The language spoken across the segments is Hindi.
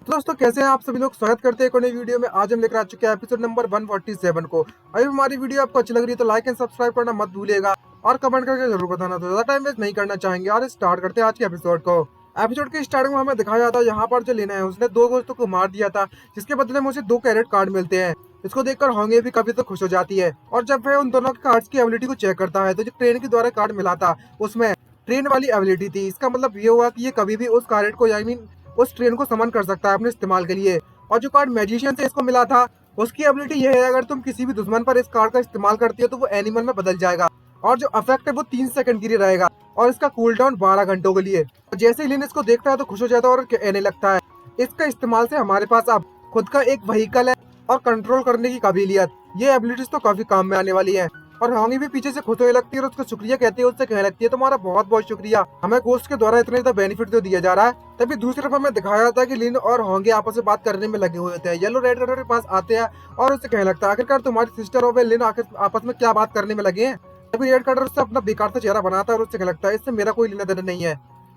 तो दोस्तों कैसे हैं आप सभी लोग। स्वागत करते हैं एक और नई वीडियो में। आज हम लेकर आ चुके हैं एपिसोड नंबर 147 को। अभी हमारी वीडियो आपको अच्छी लग रही है तो लाइक एंड सब्सक्राइब करना मत भूलिएगा और कमेंट करके जरूर बताना। तो ज्यादा टाइम वेस्ट नहीं करना चाहेंगे और स्टार्ट करते हैं आज के एपिसोड को। एपिसोड के स्टार्टिंग में हमें दिखाया जाता है यहाँ पर जो लेना है उसने दो दोस्तों को मार दिया था, जिसके बदले में उसे 2 कैरेट कार्ड मिलते हैं। इसको देखकर होंगे भी कभी तो खुश हो जाती है और जब वह उन दोनों के कार्ड्स की एबिलिटी को चेक करता है तो जो ट्रेन के द्वारा कार्ड मिला था उसमें ट्रेन वाली एबिलिटी थी। इसका मतलब ये हुआ कि ये कभी भी उस कैरेट को उस ट्रेन को समन कर सकता है अपने इस्तेमाल के लिए। और जो कार्ड मैजिशियन से इसको मिला था उसकी एबिलिटी ये है, अगर तुम किसी भी दुश्मन पर इस कार्ड का इस्तेमाल करती हो तो वो एनिमल में बदल जाएगा और जो इफेक्ट है वो 3 सेकंड के लिए रहेगा और इसका कूल डाउन 12 घंटों के लिए। जैसे ही लिन इसको देखता है तो खुश हो जाता है और कहने लगता है इसका इस्तेमाल से हमारे पास अब खुद का एक व्हीकल है और कंट्रोल करने की काबिलियत। ये एबिलिटीज तो काफी काम में आने वाली है। और होंगी भी पीछे से खुश होने लगती है और उसको शुक्रिया कहती है। उससे कहने लगती है तुम्हारा बहुत बहुत शुक्रिया, हमें गोश्त के द्वारा इतना ज्यादा बेनिफिट तो दिया जा रहा है। तभी दूसरी तरफ हमें दिखाया जाता है कि लिन और होंगे आपस में बात करने में लगे हुए होते हैं। येलो रेड कलर के पास आते हैं और उससे कहने लगता है आखिरकार तुम्हारी सिस्टर और लिन आखिर आपस में क्या बात करने में लगे हैं। तभी रेड कलर उससे अपना बेकार सा चेहरा बनाता है और उससे कहने लगता है इससे मेरा कोई लेना देना नहीं है।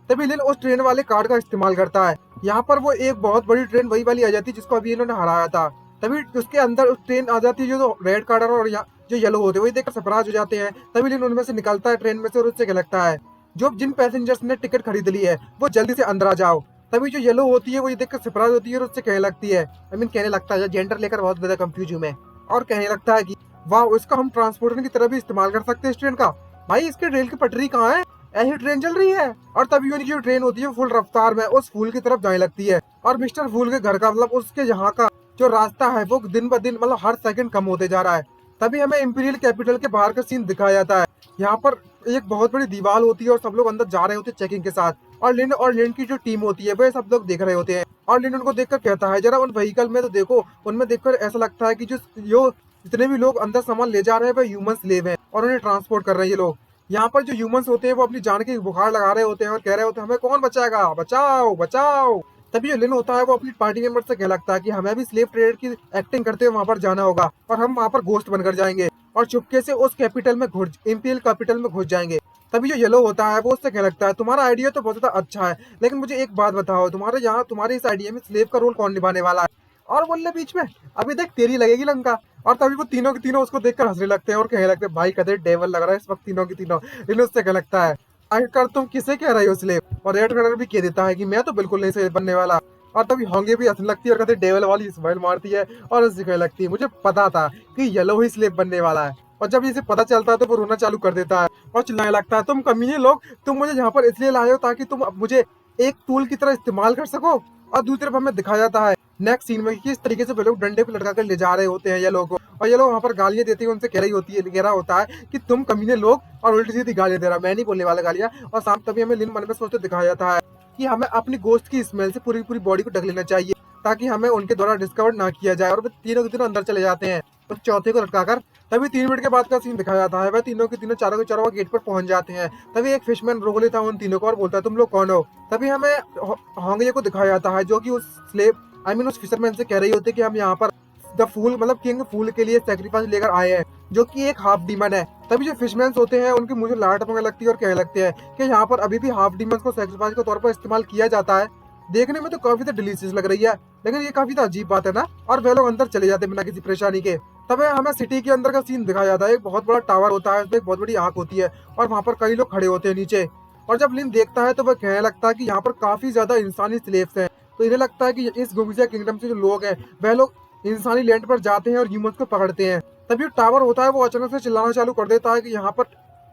तभी लिन उस ट्रेन वाले कार्ड का इस्तेमाल करता है। यहाँ पर वो एक बहुत बड़ी ट्रेन वही वाली आ जाती है जिसको अभी इन्होंने हराया था। तभी उसके अंदर उस ट्रेन आ जाती है जो रेड कार्ड और जो येलो होते हैं वही देखकर सरप्राइज हो जाते हैं। तभी लिन उनमें से निकलता है ट्रेन में से और उससे क्या लगता है जो जिन पैसेंजर्स ने टिकट खरीद ली है वो जल्दी से अंदर आ जाओ। तभी जो येलो होती है वो ये देखकर सरप्राइज होती है और उससे कहने लगती है कहने लगता है जेंडर लेकर बहुत ज्यादा कंफ्यूज हूँ मैं। और कहने लगता है कि वाह इसका हम ट्रांसपोर्टर की तरह भी इस्तेमाल कर सकते हैं इस ट्रेन का। भाई इसके रेल की पटरी कहाँ है, ऐसी ट्रेन चल रही है। और तभी उनकी जो ट्रेन होती है फुल रफ्तार में उस फूल की तरफ जाने लगती है और मिस्टर फूल के घर का मतलब उसके यहाँ का जो रास्ता है वो दिन ब दिन मतलब हर सेकंड कम होते जा रहा है। तभी हमें इंपीरियल कैपिटल के बाहर का सीन दिखाया जाता है। यहाँ पर एक बहुत बड़ी दीवार होती है और सब लोग अंदर जा रहे होते हैं चेकिंग के साथ। और लिन की जो टीम होती है वे सब लोग देख रहे होते हैं और लिन उनको देखकर कहता है जरा उन व्हीकल में तो देखो। उनमें देखकर ऐसा लगता है कि जो जितने भी लोग अंदर सामान ले जा रहे हैं वे ह्यूमन स्लेव हैं और उन्हें ट्रांसपोर्ट कर रहे हैं ये लोग। यहाँ पर जो ह्यूमंस होते हैं वो अपनी जान की बुखार लगा रहे होते हैं और कह रहे होते हैं हमें कौन बचाएगा, बचाओ बचाओ। तभी जो लिन होता है वो अपनी पार्टी मेंबर से कह लगता है कि हमें भी स्लेव ट्रेड की एक्टिंग करते हुए वहां पर जाना होगा और हम वहां पर गोश्त बनकर जाएंगे और चुपके से उस कैपिटल में इंपीरियल कैपिटल में घुस जाएंगे। तभी जो येलो होता है वो उससे कह लगता है तुम्हारा आइडिया तो बहुत ज्यादा अच्छा है, लेकिन मुझे एक बात बताओ तुम्हारे इस आइडिया में स्लेव का रोल कौन निभाने वाला है। और बोलने बीच में अभी देख तेरी लगेगी लंका। और तभी वो तीनों के तीनों उसको देखकर हंसने लगते हैं और कहने लगते हैं भाई कदर डेवल लग रहा है इस वक्त तीनों की तीनों। लिन उससे कह लगता है आखिरकार तुम किसे कह रहे हो स्लेव। और रेड कलर भी कह देता है कि मैं तो बिल्कुल नहीं स्लेव बनने वाला। और तभी होंगे भी हंसने लगती है और कहते डेवल वाली स्माइल मारती है और उससे कहने लगती है मुझे पता था कि येलो ही स्लेव बनने वाला है। और जब इसे पता चलता है तो वो रोना चालू कर देता है और चिल्लाने लगता है तुम कमीने लोग, तुम मुझे यहाँ पर इसलिए लाए हो ताकि तुम मुझे एक टूल की तरह इस्तेमाल कर सको। और दूसरी तरफ हमें दिखाया जाता है नेक्स्ट सीन में किस तरीके से वे लोग डंडे पे लटका कर ले जा रहे होते हैं ये लोगों को। और ये लोग वहाँ पर गालियां देते हैं, उनसे कह रहा होता है कि तुम कमीने लोग, और उल्टी सीधी गालियां दे रहा। मैं नहीं बोलने वाला गालियां। और साथ तभी हमें लिन मन में सोचते दिखाया जाता है कि हमें अपनी गोश्त की स्मेल से पूरी पूरी बॉडी को ढक लेना चाहिए ताकि हमें उनके द्वारा डिस्कवर ना किया जाए। और वे तीनों के तीनों अंदर चले जाते हैं उस चौथे को लटकाकर। तभी 3 मिनट के बाद का सीन दिखाया जाता है। वह तीनों के तीनों चारों के चारों गेट पर पहुंच जाते हैं। तभी एक फिशमैन रोक लेता है उन तीनों को और बोलता है तुम लोग कौन हो। तभी हमें होंगे को दिखाया जाता है जो कि उस स्लेव उस फिशरमैन से कह रही होती है कि हम यहाँ पर द फूल मतलब किंग फूल के लिए सैक्रिफाइस लेकर आए हैं जो कि एक हाफ डीमन है। तभी जो फिशमैन होते हैं उनकी मुझे लाट टपकने लगती है और कहने लगते हैं कि यहाँ पर अभी भी हाफ डीमन को सैक्रिफाइस के तौर पर इस्तेमाल किया जाता है। देखने में तो काफी तो डिलीशियस लग रही है लेकिन ये काफी तो अजीब बात है ना। और वे लोग अंदर चले जाते हैं बिना किसी परेशानी के। तब हमें सिटी के अंदर का सीन दिखाया जाता है। एक बहुत बड़ा टावर होता है, उसमें एक बहुत बड़ी आंख होती है और वहाँ पर कई लोग खड़े होते हैं नीचे। और जब लिन देखता है तो वह कहने लगता है कि यहाँ पर काफी ज्यादा इंसानी स्लेव्स हैं। तो इन्हें लगता है कि इस गुमसिया किंगडम से जो लोग हैं वह लोग इंसानी लैंड पर जाते हैं और ह्यूमंस को पकड़ते हैं। तभी टावर होता है वो अचानक से चिल्लाना चालू कर देता है कि यहाँ पर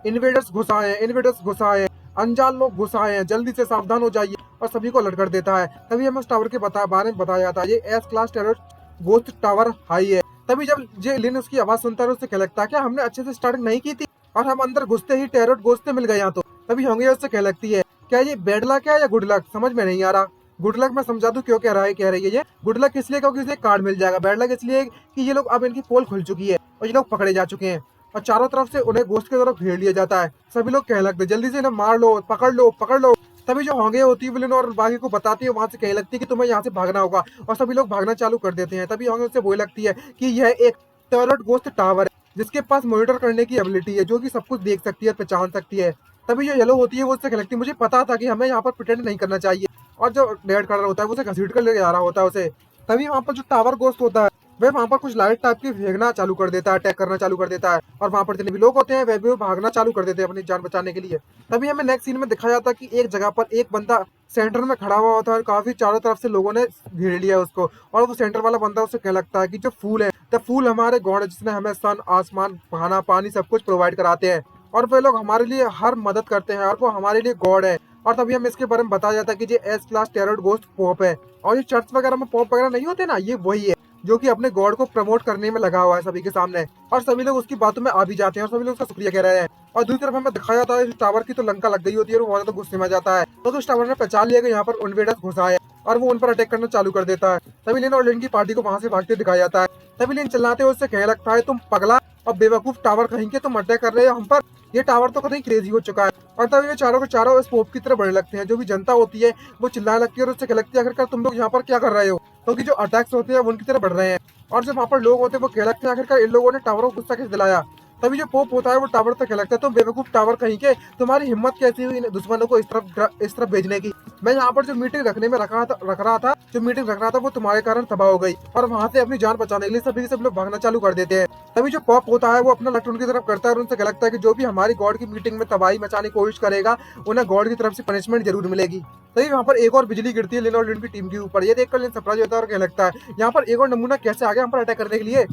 इन्वेडर्स घुस आए हैं, इन्वेडर्स घुस आए हैं, अनजान लोग घुस आए हैं, जल्दी से सावधान हो जाइए। और सभी को अलर्ट कर देता है। तभी हमें उस टावर के बारे में बताया जाता है ये S class terror ghost tower high है। तभी जब जे लिन उसकी आवाज सुनता है उससे कह लगता है क्या हमने अच्छे से स्टार्टिंग नहीं की थी और हम अंदर घुसते ही टेरर गोश्त मिल गए यहाँ तो। तभी होंगे उससे कह लगती है क्या ये बैड लक है या गुड लक, समझ में नहीं आ रहा। गुड लक मैं समझा दूं क्यों कह रही है ये गुड लक इसलिए क्योंकि इसे कार्ड मिल जाएगा। बैड लक इसलिए कि ये लोग अब इनकी पोल खुल चुकी है और ये लोग पकड़े जा चुके हैं और चारों तरफ से उन्हें गोश्त की तरफ घेर लिया जाता है। सभी लोग कहने लगते जल्दी से इन्हें मार लो, पकड़ लो पकड़ लो। तभी जो होंगे होती है विलन और बाकी को बताती है वहां से कहने लगती है कि तुम्हें यहाँ से भागना होगा और सभी लोग भागना चालू कर देते हैं। तभी होंगे उससे बोलने लगती है कि यह एक टर्रेट गोश्त टावर है जिसके पास मॉनिटर करने की एबिलिटी है जो कि सब कुछ देख सकती है, पहचान सकती है। तभी जो येलो होती है वो उससे कहती है मुझे पता था कि हमें यहाँ पर प्रिटेंड नहीं करना चाहिए, और जो रेड कलर होता है वो उसे घसीट कर लेके जा रहा होता है उसे। तभी वहाँ पर जो टावर गोस्ट होता है वह वहाँ पर कुछ लाइट टाइप की फेंकना चालू कर देता है, अटैक करना चालू कर देता है, और वहाँ पर जितने भी लोग होते हैं वह भी भागना चालू कर देते हैं अपनी जान बचाने के लिए। तभी हमें नेक्स्ट सीन में दिखाया जाता है कि एक जगह पर एक बंदा सेंटर में खड़ा हुआ होता है और काफी चारों तरफ से लोगों ने घेर लिया उसको, और वो सेंटर वाला बंदा उसे कहने लगता है कि जो फूल है, द फूल हमारे गॉड है जिसने हमें सन, आसमान, खाना, पानी सब कुछ प्रोवाइड कराते हैं, और वे लोग हमारे लिए हर मदद करते हैं और वो हमारे लिए गॉड है। और तभी हमें इसके बारे में बताया जाता है कि ये S class terror ghost pop है, और ये चर्च वगैरह में पॉप वगैरह नहीं होते ना, ये वही है जो कि अपने गॉड को प्रमोट करने में लगा हुआ है सभी के सामने, और सभी लोग उसकी बातों में आ भी जाते हैं और सभी लोग उसका शुक्रिया कह रहे हैं। और दूसरी तरफ हमें दिखाया जाता है इस टावर की तो लंका लग गई होती है और वो बहुत ज्यादा गुस्से में जाता है, तो उस टावर ने पहचान लिया कि यहाँ पर इन्वेडर्स घुसा है और वो उन पर अटैक करना चालू कर देता है। तभी लिन और लिन की पार्टी को वहां से भागते दिखाया जाता है। तभी लिन चिल्लाते हुए उससे कहने लगता है तुम पगला और बेवकूफ टावर कहीं के, तुम अटैक कर रहे हो हम पर, ये टावर तो कहीं क्रेजी हो चुका है। और तभी वे चारों के चारों इस पोप की तरफ बढ़ने लगते हैं। जो भी जनता होती है वो चिल्लाने लगती है और उससे कहने लगती है आखिरकार तुम लोग यहाँ पर क्या कर रहे हो, क्योंकि जो अटैक्स होते हैं वो उनकी तरफ बढ़ रहे हैं। और जो वहाँ पर लोग होते हैं वो कहने लगते हैं आखिरकार इन लोगों ने टावर को गुस्सा किस दिलाया। तभी जो पोप होता है वो टावर तक कहने लगता है तुम बेवकूफ टावर कहीं के, तुम्हारी हिम्मत कैसी हुई इन दुश्मनों को इस तरफ भेजने की। मैं यहाँ पर जो मीटिंग रख रहा था जो मीटिंग रख रहा था वो तुम्हारे कारण तबाह हो गई, और वहाँ से अपनी जान बचाने के लिए सभी के सब लोग भागना चालू कर देते हैं। तभी जो पॉप होता है वो अपना लट्टू उनकी तरफ करता है और उनसे कहने लगता है कि जो भी हमारी गॉड की मीटिंग में तबाही मचाने की कोशिश करेगा उन्हें गॉड की तरफ से पनिशमेंट जरूर मिलेगी। तभी वहाँ पर एक और बिजली गिरती है लिन और लिन की टीम के ऊपर। ये देखकर लिन सरप्राइज होता है और कहने लगता है यहाँ पर एक और नमूना कैसे आ गया हम पर अटैक करने के लिए।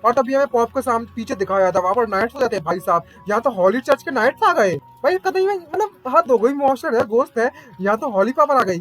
और तभी हमें पॉप के सामने पीछे दिखाया जाता है वहाँ पर नाइट्स हो जाते हैं। भाई साहब यहाँ तो हॉली चर्च के नाइट्स आ गए भाई, कतई में मतलब हाथ हो गई, मॉन्स्टर है, गोस्ट है, यहाँ तो हॉली पावर आ गई।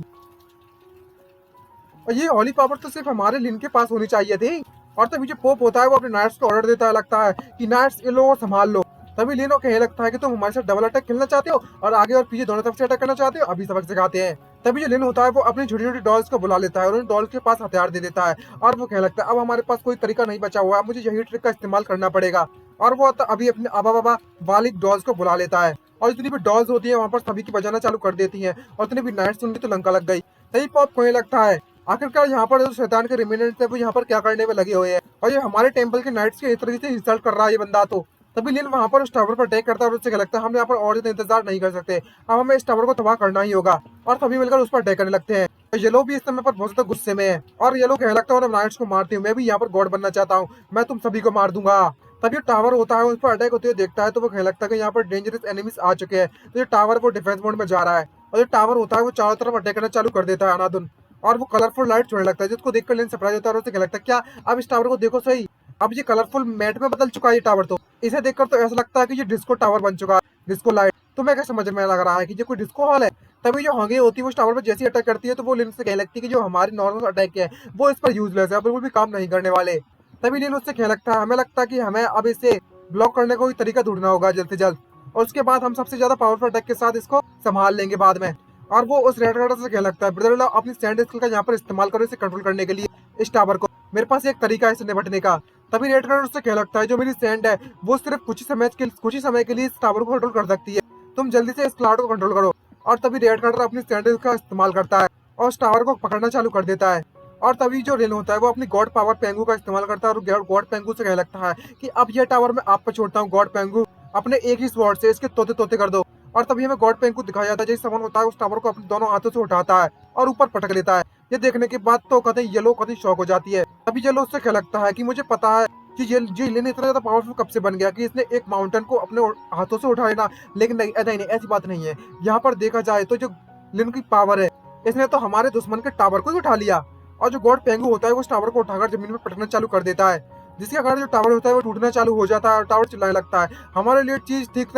और ये हॉली पावर तो सिर्फ हमारे लिन के पास होनी चाहिए थी। और तभी जो पोप होता है वो अपने नाइट्स को ऑर्डर देता है, लगता है कि नाइट्स ये लो संभाल लो। तभी लिनो कहने लगता है कि तुम हमारे साथ डबल अटैक खेलना चाहते हो और आगे और पीछे दोनों तरफ से अटैक करना चाहते हो, अभी सबक सिखाते हैं। तभी जो लिन होता है वो अपनी छोटी छोटी डॉल्स को बुला लेता है और उन डॉल्स के पास हथियार दे देता है, और वो कहने लगता है अब हमारे पास कोई तरीका नहीं बचा हुआ, अब मुझे यही ट्रिक का इस्तेमाल करना पड़ेगा। और वो अभी अपने आबा बाबा वाली डॉल्स को बुला लेता है, और जितनी भी डॉल्स होती है वहाँ पर सभी की बजाना चालू कर देती है, और जितनी भी नाइट्स उनकी तो लंका लग गई। तभी पॉप कहने लगता है आखिरकार यहाँ पर जो शैतान के रिमेनेंट्स है वो यहाँ पर क्या करने में लगे हुए हैं, और ये हमारे टेंपल के नाइट्स के इस तरीके से इंसल्ट कर रहा है ये बंदा। तो तभी लिन वहाँ पर उस टावर पर अटैक करता है और उससे क्या लगता है हम यहाँ पर और ज्यादा इंतजार नहीं कर सकते, अब हमें इस टावर को तबाह करना ही होगा। और सभी मिलकर उस पर अटैक करने लगते हैं। तो ये लोग भी इस समय पर बहुत ज्यादा गुस्से में है, और ये लोग कहने लगता है नाइट्स को मारती हूँ, मैं भी यहाँ पर गॉड बनना चाहता हूँ, मैं तुम सभी को मार दूंगा। तभी टावर होता है उस पर अटैक होते हुए देखता है तो वो कहने लगता है कि यहाँ पर डेंजरस एनिमीज आ चुके हैं। तो ये टावर वो डिफेंस मोड में जा रहा है, और जो टावर होता है वो चारों तरफ अटैक करना चालू कर देता है अनादुन, और वो कलरफुल लाइट छोड़ने लगता है जिसको देखकर लिन सरप्राइज होता है और उसे क्या लगता है क्या अब इस टावर को देखो सही, अब ये कलरफुल मैट में बदल चुका है ये टावर। तो इसे देखकर तो ऐसा लगता है कि ये डिस्को टावर बन चुका है, डिस्को लाइट। तो मैं क्या समझ में लग रहा है कि ये कोई डिस्को हॉल है। तभी जो हंगे होती है वो इस टावर पर जैसी अटैक करती है तो वो लिन से कहने लगती है कि जो हमारी नॉर्मल अटैक है वो इस पर यूजलेस है, बिल्कुल भी काम नहीं करने वाले। तभी लिन उससे कहने लगता है हमें लगता है कि हमें अब इसे ब्लॉक करने का कोई तरीका ढूंढना होगा जल्द से जल्द, और उसके बाद हम सबसे ज्यादा पावरफुल अटैक के साथ इसको संभाल लेंगे बाद में। और वो उस रेड राइडर से कहने लगता है ब्रदर अपनी सैंड स्किल का यहाँ पर इस्तेमाल करो इसे कंट्रोल करने के लिए इस टावर को, मेरे पास एक तरीका है इसे निपटने का। तभी रेड राइडर उससे कहने लगता है जो मेरी सैंड है वो सिर्फ कुछ ही समय के लिए इस टावर को कंट्रोल कर सकती है, तुम जल्दी से इस क्लाउड को कंट्रोल करो। और तभी रेड राइडर अपनी सैंड का इस्तेमाल करता है और उस टावर को पकड़ना चालू कर देता है। और तभी जो रेन होता है वो अपनी गॉड पावर पेंगू का इस्तेमाल करता है और गॉड पेंगू से कहने लगता है कि अब यह टावर मैं आप पर छोड़ता हूँ गॉड पेंगू, अपने एक ही स्वॉर्ड से इसके तोते तोते कर दो। और तभी हमें गॉड पेंगू दिखाया जाता है जैसे समन होता है उस टावर को अपने दोनों हाथों से उठाता है और ऊपर पटक लेता है। ये देखने के बाद तो कतई येलो कतई शॉक हो जाती है। तभी येलो उससे क्या लगता है कि मुझे पता है कि ये लिन इतना ज्यादा पावरफुल कब से बन गया कि इसने एक माउंटेन को अपने हाथों से उठा लेना, लेकिन नहीं ऐसी बात नहीं है। यहाँ पर देखा जाए तो जो लिन की पावर है इसने तो हमारे दुश्मन के टावर को ही उठा लिया, और जो गॉड पेंगू होता है वो उस टावर को उठाकर जमीन में पटकना चालू कर देता है, जिसके कारण जो टावर होता है वो टूटना चालू हो जाता है और टावर चिल्लाने लगता है हमारे लिए चीज ठीक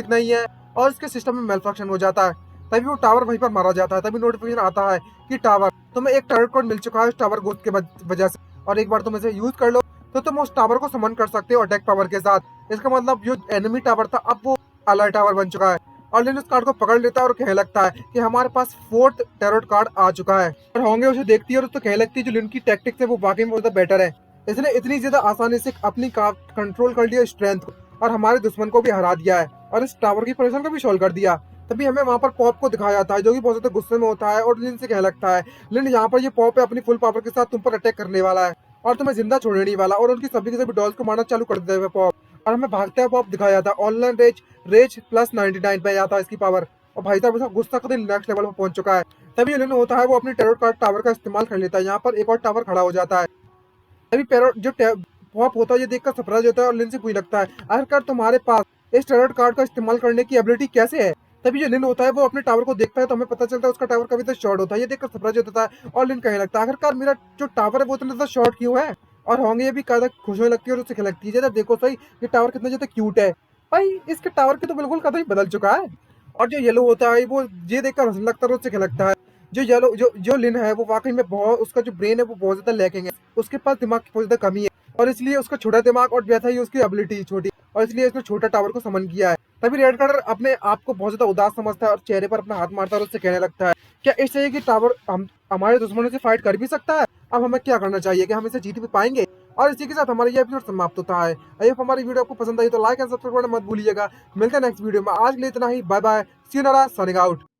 नहीं है, और इसके सिस्टम में मेलफंक्शन हो जाता है। तभी वो टावर वहीं पर मारा जाता है। तभी नोटिफिकेशन आता है कि टावर तुम्हें एक टर्रेट कोड मिल चुका है उस टावर गोस्ट के वजह से, और एक बार तुम इसे यूज कर लो तो तुम उस टावर को समन कर सकते हो अटैक पावर के साथ। इसका मतलब जो एनिमी टावर था अब वो अलाइ टावर बन चुका है। और लिन उस कार्ड को पकड़ लेता है और कहने लगता है कि हमारे पास 4th टैरोट कार्ड आ चुका है। और होंगे उसे देखती है और उसको कहने लगती है जो लिन की टैक्टिक्स है वो वाकई में ज्यादा बेटर है, इसने इतनी ज्यादा आसानी से अपनी कंट्रोल कर लिया स्ट्रेंथ को और हमारे दुश्मन को भी हरा दिया है और इस टावर की परेशान को भी सॉल्व कर दिया। तभी हमें वहाँ पर पॉप को दिखाया जाता है जो कि बहुत ज्यादा गुस्से में होता है और लिन से कहने लगता है लिन यहाँ पर ये पॉप है अपनी फुल पावर के साथ तुम पर अटैक करने वाला है और तुम्हें जिंदा छोड़ने नहीं वाला, और उनकी सभी के सभी डॉल्स को मारना चालू कर देते हैं पॉप। और हमें भागते हुए पॉप दिखाया जाता है ऑनलाइन रेज रेज प्लस 99 पे आता है इसकी पावर। और भाई साहब इसका गुस्सा का नेक्स्ट लेवल पर पहुंच चुका है। तभी ये लिन होता है वो अपनी टेरर कार्ड टावर का इस्तेमाल कर लेता है। यहाँ पर एक और टावर खड़ा हो जाता है। तभी पैरो जो पॉप होता है ये देखकर सरप्राइज होता है और लिन से पूछ लगता है आखिरकार तुम्हारे पास इस टेरर कार्ड का इस्तेमाल करने की एबिलिटी कैसे है। तभी जो लिन होता है वो अपने टावर को देखता है तो हमें पता चलता है उसका टावर कभी तो शॉर्ट होता है। ये देखकर सरप्राइज होता है और लिन कहने लगता है आखिरकार मेरा जो टावर है वो इतना ज्यादा शॉर्ट क्यों है। और होंगे ये भी ज्यादा खुश होने लगती है और उससे कहने लगती है जरा देखो सही ये टावर कितना ज्यादा क्यूट है। भाई इसके टावर की तो बिल्कुल कदर ही बदल चुका है। और जो येलो होता है वो ये देखकर हंसने लगता है और उससे कहने लगता है जो येलो जो लिन है वो वाकई में बहुत उसका जो ब्रेन है वो बहुत ज्यादा लैकिंग है। उसके पास दिमाग की बहुत ज्यादा कमी है और इसलिए उसका छोटा दिमाग और वैसा ही उसकी एबिलिटी छोटी और इसलिए इसने छोटा टावर को समन किया है। तभी रेड कलर अपने आप को बहुत ज्यादा उदास समझता है और चेहरे पर अपना हाथ मारता है और उससे कहने लगता है क्या इस तरह की टावर हम हमारे दुश्मनों से फाइट कर भी सकता है। अब हमें क्या करना चाहिए कि हम इसे जीत भी पाएंगे। और इसी के साथ हमारा ये एपिसोड समाप्त होता है। अगर हमारी वीडियो आपको पसंद आई तो लाइक एंड सब्सक्राइब करना मत भूलिएगा। मिलते हैं नेक्स्ट वीडियो में। आज के लिए इतना ही। Bye bye. See you Nara signing out.